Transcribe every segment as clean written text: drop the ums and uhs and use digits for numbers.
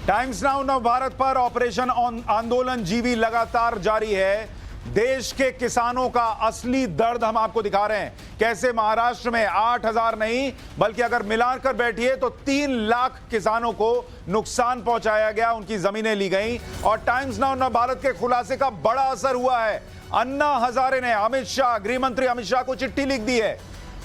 Times now नव भारत पर operation आंदोलन जीवी लगातार जारी है। देश के किसानों का असली दर्द हम आपको दिखा रहे हैं। कैसे महाराष्ट्र में 8,000 नहीं बल्कि अगर मिलाकर बैठिए तो 3 लाख किसानों को नुकसान पहुंचाया गया, उनकी जमीनें ली गई। और टाइम्स नाउ नव भारत के खुलासे का बड़ा असर हुआ है। अन्ना हजारे ने अमित शाह, गृह मंत्री अमित शाह को चिट्ठी लिख दी है।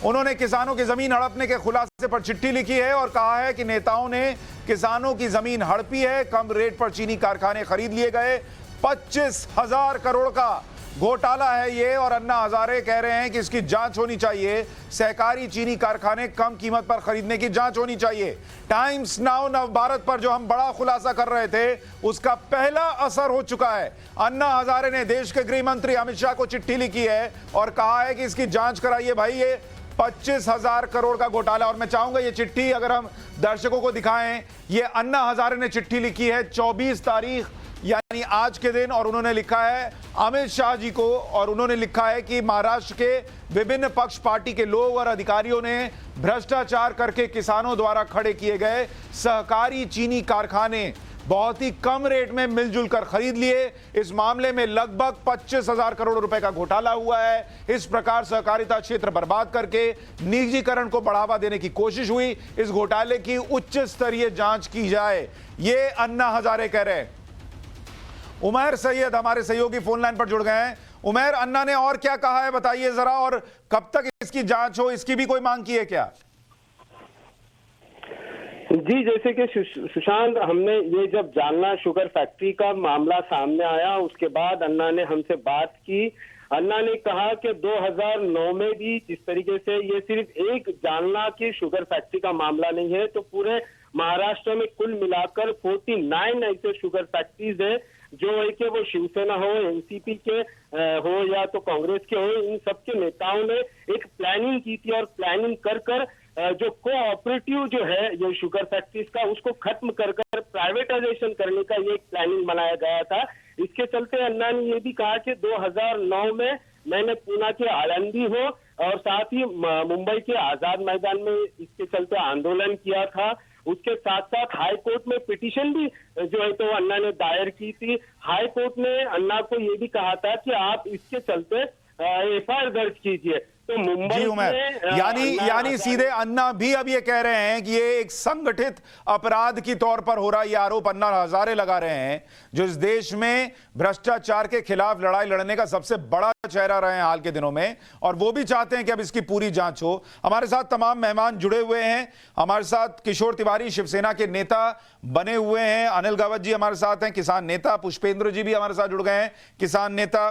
उन्होंने किसानों की जमीन हड़पने के खुलासे पर चिट्ठी लिखी है और कहा है कि नेताओं ने किसानों की जमीन हड़पी है, कम रेट पर चीनी कारखाने खरीद लिए गए। 25,000 करोड़ का घोटाला है ये और अन्ना हजारे कह रहे हैं कि इसकी जांच होनी चाहिए। सहकारी चीनी कारखाने कम कीमत पर खरीदने की जांच होनी चाहिए। टाइम्स नाउ नव भारत पर जो हम बड़ा खुलासा कर रहे थे उसका पहला असर हो चुका है। अन्ना हजारे ने देश के गृह मंत्री अमित शाह को चिट्ठी लिखी है और कहा है कि इसकी जांच कराइए भाई, ये 25,000 करोड़ का घोटाला। और मैं चाहूंगा ये चिट्ठी अगर हम दर्शकों को दिखाएं, ये अन्ना हजारे ने चिट्ठी लिखी है 24 तारीख यानी आज के दिन, और उन्होंने लिखा है अमित शाह जी को। और उन्होंने लिखा है कि महाराष्ट्र के विभिन्न पक्ष पार्टी के लोग और अधिकारियों ने भ्रष्टाचार करके किसानों द्वारा खड़े किए गए सहकारी चीनी कारखाने बहुत ही कम रेट में मिलजुल कर खरीद लिए। इस मामले में लगभग 25,000 करोड़ रुपए का घोटाला हुआ है। इस प्रकार सहकारिता क्षेत्र बर्बाद करके निजीकरण को बढ़ावा देने की कोशिश हुई। इस घोटाले की उच्च स्तरीय जांच की जाए, ये अन्ना हजारे कह रहे हैं। उमैर सैयद हमारे सहयोगी फोन लाइन पर जुड़ गए हैं। उमैर, अन्ना ने और क्या कहा है बताइए जरा, और कब तक इसकी जांच हो, इसकी भी कोई मांग की है क्या? जी, जैसे कि सुशांत, हमने ये जब जालना शुगर फैक्ट्री का मामला सामने आया उसके बाद अन्ना ने हमसे बात की। अन्ना ने कहा कि 2009 में भी जिस तरीके से ये सिर्फ एक जालना की शुगर फैक्ट्री का मामला नहीं है, तो पूरे महाराष्ट्र में कुल मिलाकर 49 ऐसे शुगर फैक्ट्रीज है जो है कि वो शिवसेना हो, एनसीपी के हो या तो कांग्रेस के हो, इन सबके नेताओं ने एक प्लानिंग की थी और प्लानिंग कर जो कोऑपरेटिव जो है ये शुगर फैक्ट्रीज का उसको खत्म कर प्राइवेटाइजेशन करने का ये एक प्लानिंग बनाया गया था। इसके चलते अन्ना ने ये भी कहा कि 2009 में मैंने पूना के आलंदी हो और साथ ही मुंबई के आजाद मैदान में इसके चलते आंदोलन किया था। उसके साथ साथ हाई कोर्ट में पिटीशन भी जो है तो अन्ना ने दायर की थी। हाई कोर्ट ने अन्ना को ये भी कहा था कि आप इसके चलते एफआईआर दर्ज कीजिए। तो मुंबई में यानी सीधे अन्ना भी अब ये कह रहे हैं कि ये एक संगठित अपराध की तौर पर हो रहा, ये आरोप अन्ना हजारे लगा रहे हैं, जो इस देश में भ्रष्टाचार के खिलाफ लड़ाई लड़ने का सबसे बड़ा चेहरा रहे हैं हाल के दिनों में, और वो भी चाहते हैं कि अब इसकी पूरी जांच हो। हमारे साथ तमाम मेहमान जुड़े हुए हैं। हमारे साथ किशोर तिवारी शिवसेना के नेता बने हुए हैं, अनिल गावत जी हमारे साथ हैं, किसान नेता, पुष्पेंद्र जी भी हमारे साथ जुड़ गए हैं, किसान नेता।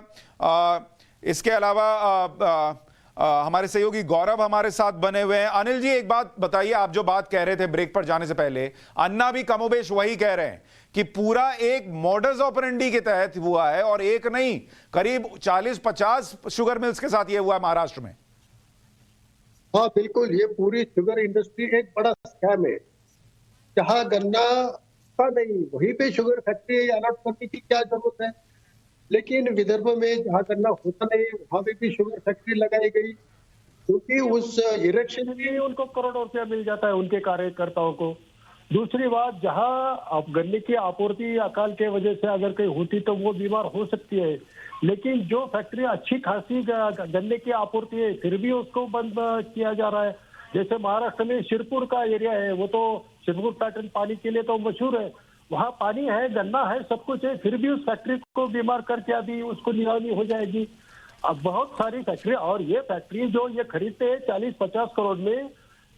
इसके अलावा हमारे सहयोगी गौरव हमारे साथ बने हुए हैं। अनिल जी, एक बात बताइए, आप जो बात कह रहे थे ब्रेक पर जाने से पहले, अन्ना भी कमोबेश वही कह रहे हैं कि पूरा एक मॉडस ऑपरेंडी के तहत हुआ है और एक नहीं, करीब 40-50 शुगर मिल्स के साथ ये हुआ है महाराष्ट्र में। हाँ बिल्कुल, ये पूरी शुगर इंडस्ट्री एक बड़ा स्कैम है। जहां गन्ना का नहीं वहीं पे शुगर फैक्ट्री अलॉट करने की क्या जरूरत है, लेकिन विदर्भ में जहाँ गन्ना होता नहीं वहां पे भी शुगर फैक्ट्री लगाई गई, क्योंकि उस इरेक्शन में उनको करोड़ों रुपया मिल जाता है उनके कार्यकर्ताओं को। दूसरी बात, जहाँ गन्ने की आपूर्ति अकाल के वजह से अगर कहीं होती तो वो बीमार हो सकती है, लेकिन जो फैक्ट्री अच्छी खासी गन्ने की आपूर्ति है फिर भी उसको बंद किया जा रहा है। जैसे महाराष्ट्र में शिरपुर का एरिया है, वो तो शिरपुर पैटर्न पानी के लिए तो मशहूर है, वहाँ पानी है, गन्ना है, सब कुछ है, फिर भी उस फैक्ट्री को बीमार करके अभी उसको निलामी हो जाएगी। अब बहुत सारी फैक्ट्री, और ये फैक्ट्री जो ये खरीदते हैं 40-50 करोड़ में,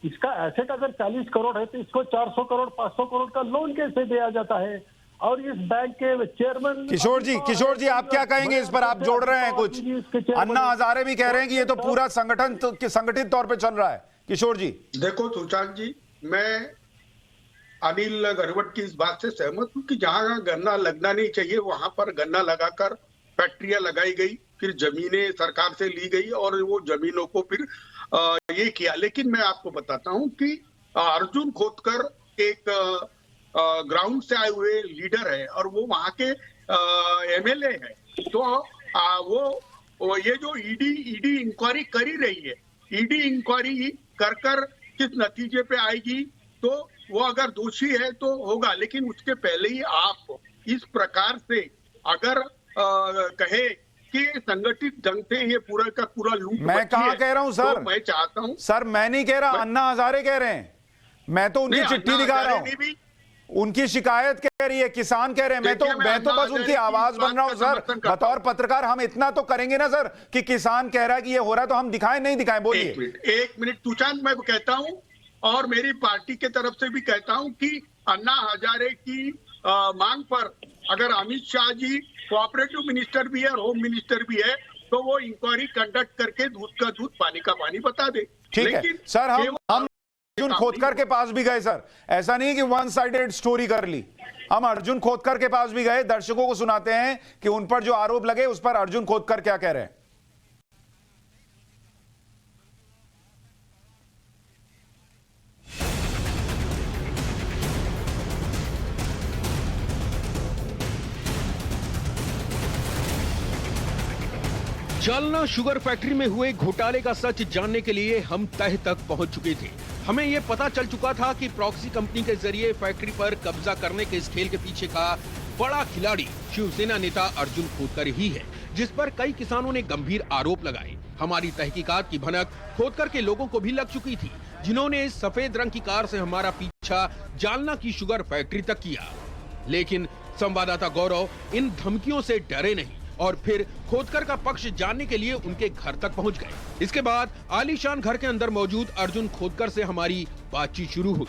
इसका एसेट अगर 40 करोड़ है तो इसको 400 करोड़ 500 करोड़ का लोन कैसे दिया जाता है? और इस बैंक के चेयरमैन किशोर जी आप क्या कहेंगे इस पर? आप जोड़ रहे हैं कुछ। अन्ना हजारे भी कह रहे हैं कि ये तो पूरा संगठित तौर पर चल रहा है। किशोर जी देखो सुशांत जी, मैं अनिल गरवट की इस बात से सहमत हूँ कि जहां गन्ना लगना नहीं चाहिए वहां पर गन्ना लगाकर फैक्ट्रियां लगाई गई, फिर जमीनें सरकार से ली गई और वो जमीनों को फिर ये किया। लेकिन मैं आपको बताता हूँ कि अर्जुन खोतकर एक ग्राउंड से आए हुए लीडर है और वो वहां के एमएलए है। तो वो ये जो ईडी इंक्वायरी करी रही है, ईडी इंक्वायरी कर किस नतीजे पे आएगी, तो वो अगर दोषी है तो होगा, लेकिन उसके पहले ही आप इस प्रकार से अगर कहे कि संगठित ढंग से ये पूरा का पूरा लूट मैं कहाँ कह रहा हूं सर? तो मैं चाहता हूं सर मैं नहीं कह रहा, अन्ना हजारे कह रहे हैं। मैं तो उनकी चिट्ठी दिखा रहा हूं, उनकी शिकायत कह रही है, किसान कह रहे हैं। मैं तो बस उनकी आवाज बन रहा हूं सर। बतौर पत्रकार हम इतना तो करेंगे ना सर कि किसान कह रहा है कि ये हो रहा है तो हम दिखाएं नहीं दिखाएं। बोलिए। एक मिनट तुषांत, मैं कहता हूं और मेरी पार्टी के तरफ से भी कहता हूं कि अन्ना हजारे की मांग पर अगर अमित शाह जी कोऑपरेटिव मिनिस्टर भी है और होम मिनिस्टर भी है तो वो इंक्वायरी कंडक्ट करके दूध का दूध पानी का पानी बता दे। ठीक है सर, हम अर्जुन खोदकर के पास भी गए सर, ऐसा नहीं कि वन साइडेड स्टोरी कर ली। हम अर्जुन खोदकर के पास भी गए, दर्शकों को सुनाते हैं कि उन पर जो आरोप लगे उस पर अर्जुन खोदकर क्या कह रहे हैं। जालना शुगर फैक्ट्री में हुए घोटाले का सच जानने के लिए हम तह तक पहुंच चुके थे। हमें यह पता चल चुका था कि प्रॉक्सी कंपनी के जरिए फैक्ट्री पर कब्जा करने के इस खेल के पीछे का बड़ा खिलाड़ी शिवसेना नेता अर्जुन खोदकर ही है, जिस पर कई किसानों ने गंभीर आरोप लगाए। हमारी तहकीकात की भनक खोदकर के लोगों को भी लग चुकी थी, जिन्होंने इस सफेद रंग की कार से हमारा पीछा जालना की शुगर फैक्ट्री तक किया। लेकिन संवाददाता गौरव इन धमकियों से डरे नहीं और फिर खोदकर का पक्ष जानने के लिए उनके घर तक पहुंच गए। इसके बाद आलीशान घर के अंदर मौजूद अर्जुन खोदकर से हमारी बातचीत शुरू हुई।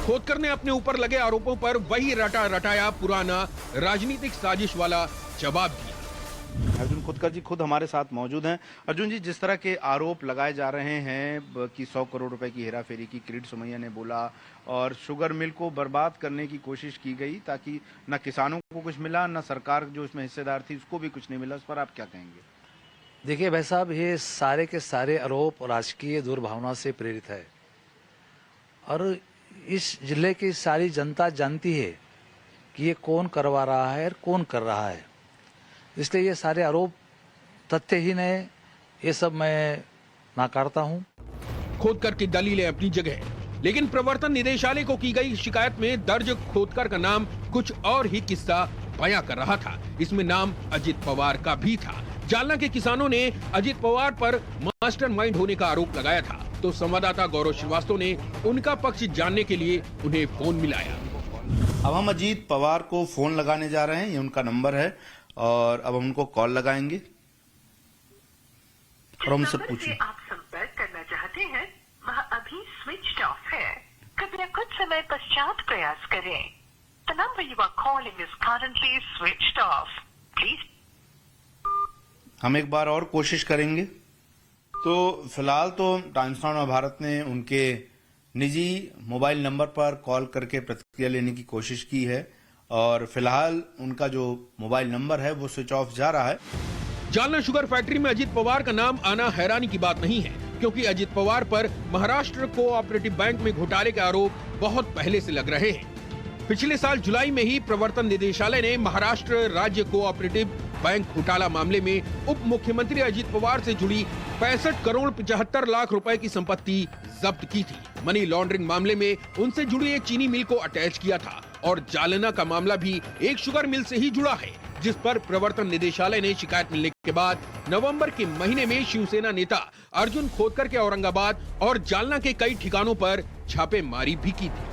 खोदकर ने अपने ऊपर लगे आरोपों पर वही रटा रटाया पुराना राजनीतिक साजिश वाला जवाब दिया। अर्जुन खोदकर जी खुद हमारे साथ मौजूद हैं। अर्जुन जी, जिस तरह के आरोप लगाए जा रहे हैं कि 100 करोड़ रुपए की हेराफेरी की किरीट सोमैया ने बोला और शुगर मिल को बर्बाद करने की कोशिश की गई ताकि न किसानों को कुछ मिला, न सरकार जो इसमें हिस्सेदार थी उसको भी कुछ नहीं मिला, उस पर आप क्या कहेंगे? देखिए भाई साहब, ये सारे के सारे आरोप राजकीय दुर्भावना से प्रेरित है और इस जिले की सारी जनता जानती है कि ये कौन करवा रहा है और कौन कर रहा है। इसलिए ये सारे आरोप तथ्यहीन है, ये सब मैं नाकारता हूँ। खोदकर की दलीलें अपनी जगह, लेकिन प्रवर्तन निदेशालय को की गई शिकायत में दर्ज खोदकर का नाम कुछ और ही किस्सा बयां कर रहा था। इसमें नाम अजित पवार का भी था। जालना के किसानों ने अजित पवार पर मास्टरमाइंड होने का आरोप लगाया था, तो संवाददाता गौरव श्रीवास्तव ने उनका पक्ष जानने के लिए उन्हें फोन मिलाया। अब हम अजीत पवार को फोन लगाने जा रहे हैं, ये उनका नंबर है और अब हम उनको कॉल लगाएंगे और हम सब पूछें। आप संपर्क करना चाहते हैं वह अभी स्विच ऑफ है, कृपया कुछ समय पश्चात प्रयास करें। The number you are calling is currently switched off. Please. हम एक बार और कोशिश करेंगे। तो फिलहाल तो टाइम्स नाउ भारत ने उनके निजी मोबाइल नंबर पर कॉल करके प्रतिक्रिया लेने की कोशिश की है और फिलहाल उनका जो मोबाइल नंबर है वो स्विच ऑफ जा रहा है। जालना शुगर फैक्ट्री में अजित पवार का नाम आना हैरानी की बात नहीं है, क्योंकि अजित पवार पर महाराष्ट्र कोऑपरेटिव बैंक में घोटाले के आरोप बहुत पहले से लग रहे हैं। पिछले साल जुलाई में ही प्रवर्तन निदेशालय ने महाराष्ट्र राज्य कोऑपरेटिव बैंक घोटाला मामले में उप मुख्यमंत्री अजित पवार से जुड़ी 65 करोड़ 75 लाख रुपए की संपत्ति जब्त की थी। मनी लॉन्ड्रिंग मामले में उनसे जुड़ी एक चीनी मिल को अटैच किया था और जालना का मामला भी एक शुगर मिल से ही जुड़ा है, जिस पर प्रवर्तन निदेशालय ने शिकायत मिलने के बाद नवंबर के महीने में शिवसेना नेता अर्जुन खोदकर के औरंगाबाद और जालना के कई ठिकानों पर छापेमारी भी की थी।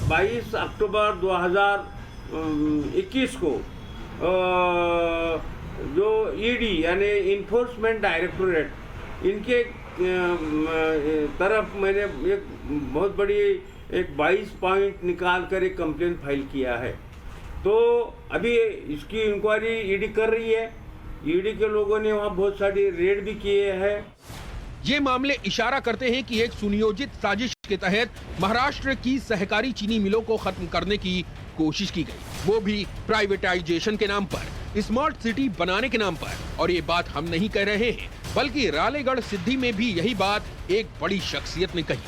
22 अक्टूबर 2021 को जो ईडी यानी इन्फोर्समेंट डायरेक्टोरेट इनके तरफ मैंने एक बहुत बड़ी एक 22 पॉइंट निकाल कर एक कंप्लेन फाइल किया है। तो अभी इसकी इंक्वायरी ईडी कर रही है। ईडी के लोगों ने वहाँ बहुत सारी रेड भी किए हैं। ये मामले इशारा करते हैं कि एक सुनियोजित साजिश के तहत महाराष्ट्र की सहकारी चीनी मिलों को खत्म करने की कोशिश की गई, वो भी प्राइवेटाइजेशन के नाम पर, स्मार्ट सिटी बनाने के नाम पर। और ये बात हम नहीं कह रहे हैं, बल्कि रालेगढ़ सिद्धि में भी यही बात एक बड़ी शख्सियत ने कही।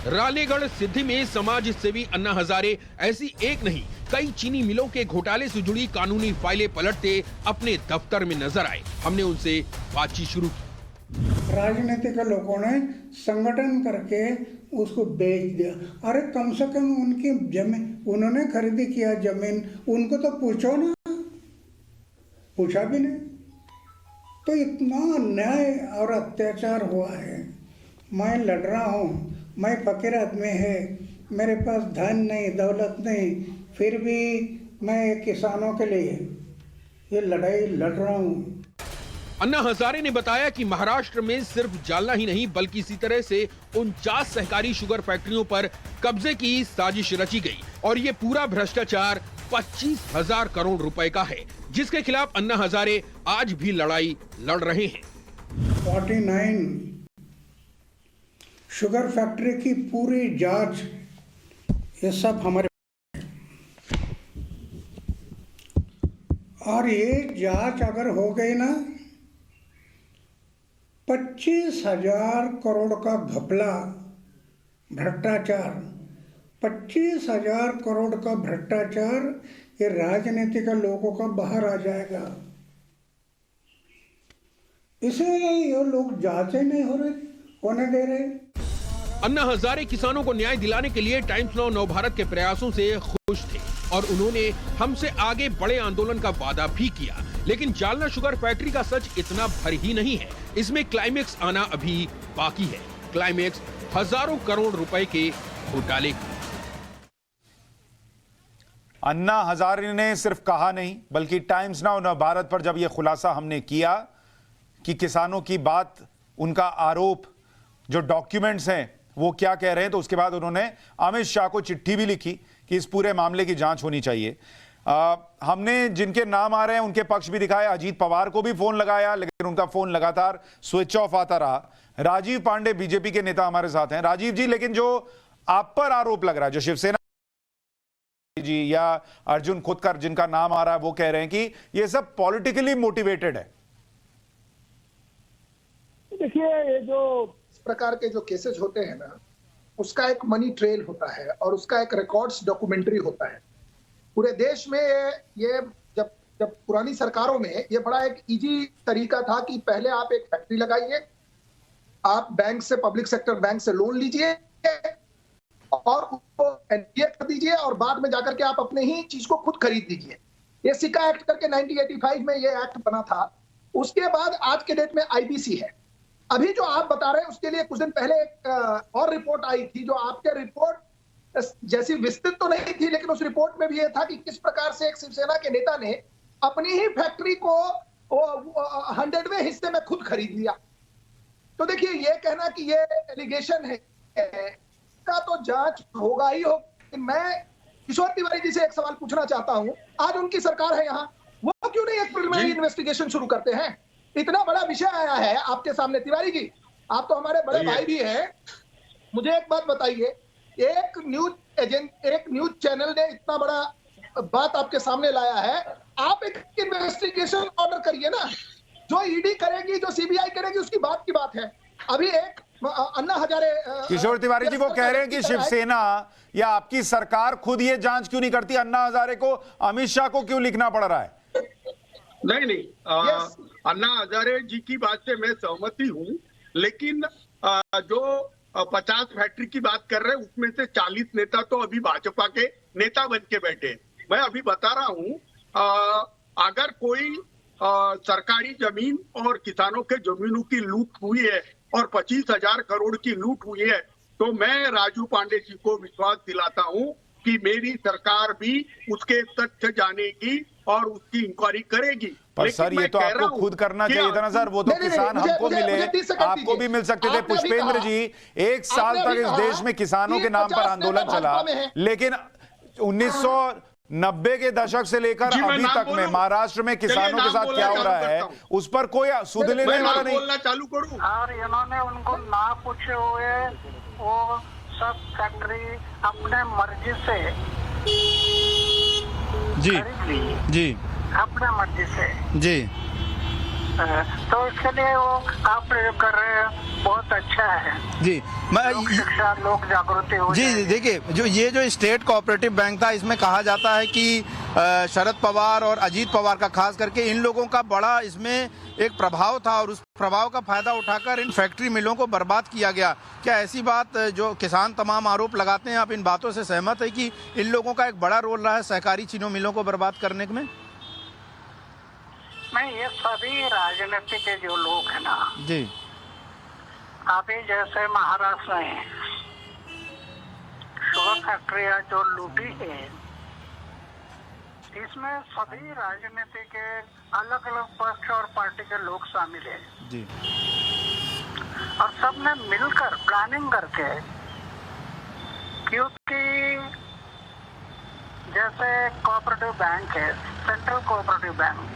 रालेगढ़ सिद्धि में समाज सेवी अन्ना हजारे ऐसी एक नहीं कई चीनी मिलों के घोटाले से जुड़ी कानूनी फाइलें पलटते अपने दफ्तर में नजर आए। हमने उनसे बातचीत शुरू की। राजनीतिक लोगों ने संगठन करके उसको बेच दिया। अरे कम से कम उनकी जमीन, उन्होंने खरीदी किया जमीन, उनको तो पूछो ना, पूछा भी नहीं। तो इतना अन्याय और अत्याचार हुआ है। मैं लड़ रहा हूँ, मैं फकीर आदमी है, मेरे पास धन नहीं, दौलत नहीं, फिर भी मैं किसानों के लिए ये लड़ाई लड़ रहा हूँ। अन्ना हजारे ने बताया कि महाराष्ट्र में सिर्फ जालना ही नहीं बल्कि इसी तरह से 49 सहकारी शुगर फैक्ट्रियों पर कब्जे की साजिश रची गई और ये पूरा भ्रष्टाचार 25,000 करोड़ रुपए का है, जिसके खिलाफ अन्ना हजारे आज भी लड़ाई लड़ रहे हैं। 49 शुगर फैक्ट्री की पूरी जांच, ये सब हमारे, और ये जांच अगर हो गई ना, 25,000 करोड़ का घपला, भ्रष्टाचार, 25,000 करोड़ का भ्रष्टाचार, ये राजनीतिक लोगों का बाहर आ जाएगा। इसे ये लोग जांचे नहीं होने दे रहे। अन्ना हजारे किसानों को न्याय दिलाने के लिए टाइम्स नाउ नवभारत के प्रयासों से खुश थे और उन्होंने हमसे आगे बड़े आंदोलन का वादा भी किया। लेकिन जालना शुगर फैक्ट्री का सच इतना भर ही नहीं है, इसमें क्लाइमेक्स आना अभी बाकी है। क्लाइमेक्स हजारों करोड़ रुपए के घोटाले का। अन्ना हजारे ने सिर्फ कहा नहीं बल्कि टाइम्स नाउ नवभारत पर जब यह खुलासा हमने किया कि किसानों की बात, उनका आरोप, जो डॉक्यूमेंट्स हैं वो क्या कह रहे हैं, तो उसके बाद उन्होंने अमित शाह को चिट्ठी भी लिखी कि इस पूरे मामले की जांच होनी चाहिए। हमने जिनके नाम आ रहे हैं उनके पक्ष भी दिखाए। अजीत पवार को भी फोन लगाया लेकिन उनका फोन लगातार स्विच ऑफ आता रहा। राजीव पांडे बीजेपी के नेता हमारे साथ हैं। राजीव जी, लेकिन जो आप पर आरोप लग रहा है, जो शिवसेना जी या अर्जुन खोतकर जिनका नाम आ रहा है, वो कह रहे हैं कि ये सब पॉलिटिकली मोटिवेटेड है। देखिए, ये जो इस प्रकार के जो केसेस होते हैं ना, उसका एक मनी ट्रेल होता है और उसका एक रिकॉर्ड्स डॉक्यूमेंट्री होता है पूरे देश में। ये जब पुरानी सरकारों में ये बड़ा एक इजी तरीका था कि पहले आप एक फैक्ट्री लगाइए, आप बैंक से, पब्लिक सेक्टर बैंक से लोन लीजिए और उसको एनपीए कर दीजिए और बाद में जाकर के आप अपने ही चीज को खुद खरीद लीजिए। ये सिक्का एक्ट करके 1985 में ये एक्ट बना था। उसके बाद आज के डेट में आईबीसी है। अभी जो आप बता रहे हैं उसके लिए कुछ दिन पहले एक और रिपोर्ट आई थी, जो आपके रिपोर्ट जैसी विस्तृत तो नहीं थी, लेकिन उस रिपोर्ट में भी यह था कि किस प्रकार से एक शिवसेना के नेता ने अपनी ही फैक्ट्री को 100वें हिस्से में खुद खरीद लिया। तो देखिए, ये कहना कि ये एलिगेशन है का तो जांच होगा ही होगा। मैं किशोर तिवारी जी से एक सवाल पूछना चाहता हूं, आज उनकी सरकार है यहाँ, वो क्यों नहीं एक प्रिलिमिनरी इन्वेस्टिगेशन शुरू करते हैं? इतना बड़ा विषय आया है आपके सामने। तिवारी जी, आप तो हमारे बड़े भाई भी हैं, मुझे एक बात बताइए, एक न्यूज चैनल ने इतना बड़ा बात आपके सामने लाया है, आप एक इन्वेस्टिगेशन ऑर्डर करिए ना। जो ईडी करेगी, जो सीबीआई करेगी, उसकी बात की बात है। अभी एक अन्ना हजारे, किशोर तिवारी जी वो कह रहे हैं कि शिवसेना या आपकी सरकार खुद ये जांच क्यों नहीं करती? अन्ना हजारे को अमित शाह को क्यों लिखना पड़ रहा है? नहीं, अन्ना हजारे जी की बात से मैं सहमति हूँ, लेकिन जो 50 फैक्ट्री की बात कर रहे हैं उसमें से 40 नेता तो अभी भाजपा के नेता बन के बैठे। मैं अभी बता रहा हूँ, अगर कोई सरकारी जमीन और किसानों के जमीनों की लूट हुई है और 25,000 करोड़ की लूट हुई है, तो मैं राजू पांडे जी को विश्वास दिलाता हूं कि मेरी सरकार भी उसके तथ्य जानेगी और उसकी इंक्वायरी करेगी। पर सर, ये तो आपको खुद करना चाहिए था ना सर। वो तो किसान हमको मिले, आपको भी मिल सकते थे। पुष्पेंद्र जी, 1 साल तक इस देश में किसानों के नाम पर आंदोलन चला, लेकिन 1990 के दशक से लेकर अभी तक में महाराष्ट्र में किसानों के साथ क्या हो रहा है उस पर कोई सुध लेने वाला नहीं। बोलना चालू करूं? और इन्होंने उनको ना पूछे हुए वो सब फैक्ट्री अपने मर्जी से जी खरीद ली, जी अपने मर्जी से जी। तो इसके लिए वो आप प्रयोग कर रहे हैं, बहुत अच्छा है। जी लोक शिक्षा, लोक जागृति हो जी जाएगी। देखिए, जो स्टेट कोऑपरेटिव बैंक था, इसमें कहा जाता है कि शरद पवार और अजीत पवार का खास करके इन लोगों का बड़ा इसमें एक प्रभाव था और उस प्रभाव का फायदा उठाकर इन फैक्ट्री मिलों को बर्बाद किया गया। क्या ऐसी बात, जो किसान तमाम आरोप लगाते हैं, आप इन बातों से सहमत है कि इन लोगों का एक बड़ा रोल रहा है सहकारी चीनी मिलों को बर्बाद करने में? नहीं, ये सभी राजनीति के जो लोग हैं ना जी, अभी जैसे महाराष्ट्र में शुगर फैक्ट्रियां जो लूटी है, इसमें सभी राजनीति के अलग अलग पक्ष और पार्टी के लोग शामिल हैं जी, और सबने मिलकर प्लानिंग करके, क्योंकि जैसे कोऑपरेटिव बैंक है, सेंट्रल कोऑपरेटिव बैंक,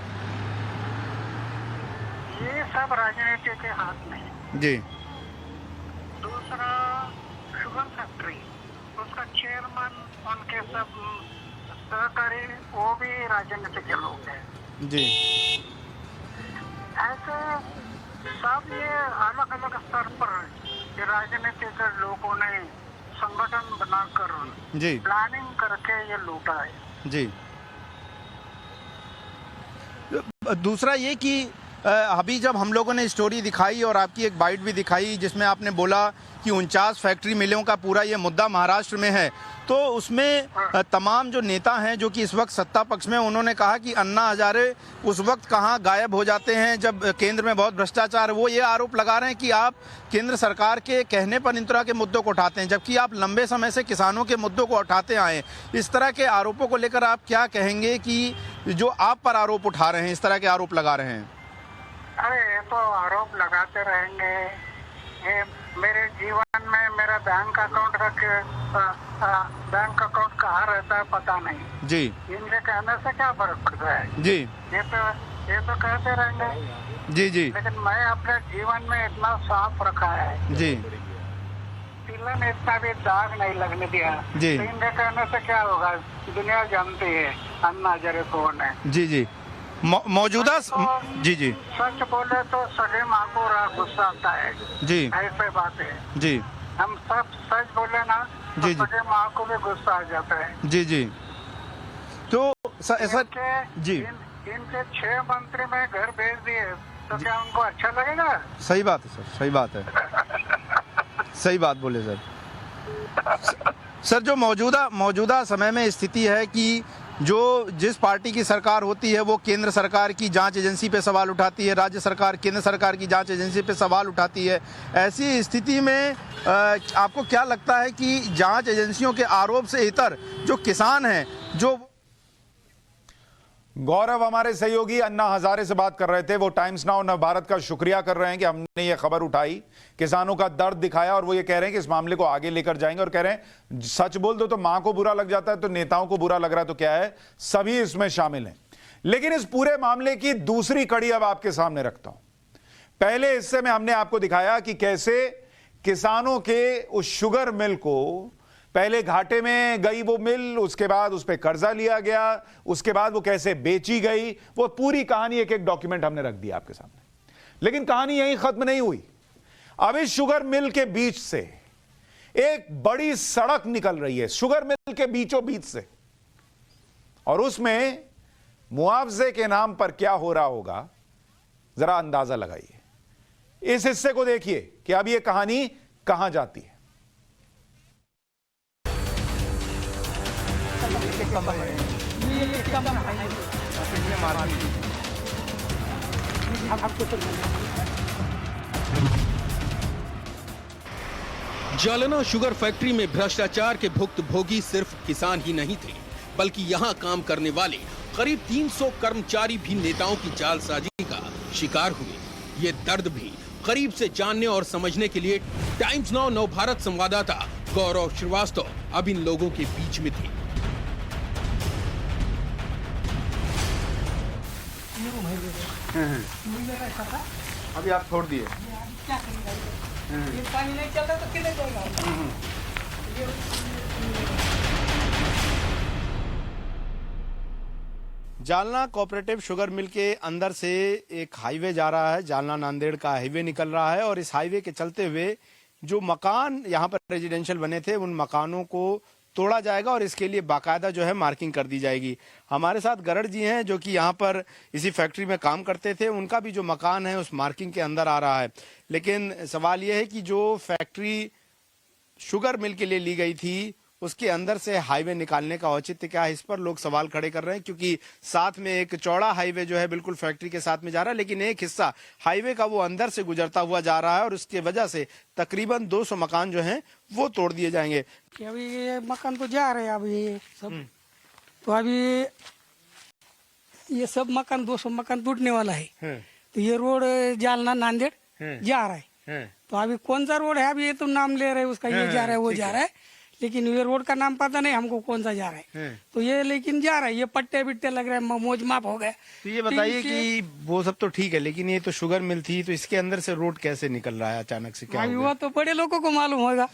ये सब राजनीति के हाथ में है। जी, दूसरा शुगर फैक्ट्री, उसका चेयरमैन, उनके सब सहकारी, वो भी राजनीति के लोग हैं। जी, ऐसे सब ये अलग अलग स्तर पर ये राजनीति के लोगों ने संगठन बनाकर जी, प्लानिंग करके ये लूटा है। जी। दूसरा ये कि अभी जब हम लोगों ने स्टोरी दिखाई और आपकी एक बाइट भी दिखाई जिसमें आपने बोला कि 49 फैक्ट्री मिलों का पूरा ये मुद्दा महाराष्ट्र में है, तो उसमें तमाम जो नेता हैं जो कि इस वक्त सत्ता पक्ष में, उन्होंने कहा कि अन्ना हजारे उस वक्त कहाँ गायब हो जाते हैं जब केंद्र में बहुत भ्रष्टाचार। वो ये आरोप लगा रहे हैं कि आप केंद्र सरकार के कहने पर इन तरह के मुद्दों को उठाते हैं, जबकि आप लंबे समय से किसानों के मुद्दों को उठाते आए। इस तरह के आरोपों को लेकर आप क्या कहेंगे कि जो आप पर आरोप उठा रहे हैं, इस तरह के आरोप लगा रहे हैं? अरे ये तो आरोप लगाते रहेंगे। ये मेरे जीवन में मेरा बैंक अकाउंट कहाँ रहता है पता नहीं जी, इनके कहने से क्या फर्क पड़ता है जी, ये तो कहते रहेंगे। जी, जी, लेकिन मैं अपने जीवन में इतना साफ रखा है जी, तिलन इतना भी दाग नहीं लगने दिया। जी। तो इनके कहने से क्या होगा, दुनिया जानती है अन्ना हजारे कौन है। जी, जी, मौजूदा जी, जी, सच बोले तो सगे माँ को गुस्सा आता है जी, ऐसे बात है। जी, हम सब सच बोले ना तो जी, जी। सगे माँ को भी गुस्सा आ जाता है। जी, जी। तो सर जी, इनके 6 मंत्री में घर भेज दिए तो क्या उनको अच्छा लगेगा? सही बात है सर, सही बात है, सही बात बोले सर। सर, जो मौजूदा समय में स्थिति है कि जिस पार्टी की सरकार होती है वो केंद्र सरकार की जांच एजेंसी पे सवाल उठाती है, राज्य सरकार केंद्र सरकार की जांच एजेंसी पे सवाल उठाती है। ऐसी स्थिति में आपको क्या लगता है कि जांच एजेंसियों के आरोप से इतर जो किसान हैं, जो गौरव हमारे सहयोगी अन्ना हजारे से बात कर रहे थे, वो टाइम्स नाउ नवभारत का शुक्रिया कर रहे हैं कि हमने ये खबर उठाई, किसानों का दर्द दिखाया, और वो ये कह रहे हैं कि इस मामले को आगे लेकर जाएंगे, और कह रहे हैं सच बोल दो तो मां को बुरा लग जाता है, तो नेताओं को बुरा लग रहा है तो क्या है, सभी इसमें शामिल हैं। लेकिन इस पूरे मामले की दूसरी कड़ी अब आपके सामने रखता हूं। पहले हिस्से में हमने आपको दिखाया कि कैसे किसानों के उस शुगर मिल को, पहले घाटे में गई वो मिल, उसके बाद उस पर कर्जा लिया गया, उसके बाद वो कैसे बेची गई, वो पूरी कहानी एक एक डॉक्यूमेंट हमने रख दिया आपके सामने। लेकिन कहानी यहीं खत्म नहीं हुई। अब इस शुगर मिल के बीच से एक बड़ी सड़क निकल रही है, शुगर मिल के बीचों बीच से, और उसमें मुआवजे के नाम पर क्या हो रहा होगा, जरा अंदाजा लगाइए। इस हिस्से को देखिए कि अब यह कहानी कहां जाती है। जालना शुगर फैक्ट्री में भ्रष्टाचार के भुक्तभोगी सिर्फ किसान ही नहीं थे, बल्कि यहां काम करने वाले करीब 300 कर्मचारी भी नेताओं की जालसाजी का शिकार हुए। ये दर्द भी करीब से जानने और समझने के लिए टाइम्स नाउ नवभारत संवाददाता गौरव श्रीवास्तव अब इन लोगों के बीच में थे। अभी आप छोड़ दिए, पानी नहीं चल रहा तो किधर जाएगा? जालना कोऑपरेटिव शुगर मिल के अंदर से एक हाईवे जा रहा है, जालना नांदेड़ का हाईवे निकल रहा है और इस हाईवे के चलते हुए जो मकान यहाँ पर रेजिडेंशियल बने थे उन मकानों को तोड़ा जाएगा और इसके लिए बाकायदा जो है मार्किंग कर दी जाएगी। हमारे साथ गरड़ जी हैं जो कि यहाँ पर इसी फैक्ट्री में काम करते थे, उनका भी जो मकान है उस मार्किंग के अंदर आ रहा है। लेकिन सवाल यह है कि जो फैक्ट्री शुगर मिल के लिए ली गई थी उसके अंदर से हाईवे निकालने का औचित्य क्या है, इस पर लोग सवाल खड़े कर रहे हैं। क्योंकि साथ में एक चौड़ा हाईवे जो है बिल्कुल फैक्ट्री के साथ में जा रहा है, लेकिन एक हिस्सा हाईवे का वो अंदर से गुजरता हुआ जा रहा है और उसकी वजह से तकरीबन 200 मकान जो हैं वो तोड़ दिए जाएंगे। कि अभी ये मकान तो जा रहे हैं अभी ये सब, तो अभी ये सब मकान 200 मकान टूटने वाला है। तो ये रोड जालना नांदेड़ जा रहा है। तो अभी कौन सा रोड है अभी ये तो नाम ले रहे हैं उसका, ये जा रहा है वो जा रहा है, लेकिन ये रोड का नाम पता नहीं हमको कौन सा जा रहा है। तो ये लेकिन जा रहा है, ये पट्टे बिट्टे लग रहे हैं, मौज माप हो गए। तो ये बताइए कि वो सब तो ठीक है, लेकिन ये तो शुगर मिल थी, तो इसके अंदर से रोड कैसे निकल रहा है अचानक से, क्या अभी वो तो बड़े लोगों को मालूम होगा।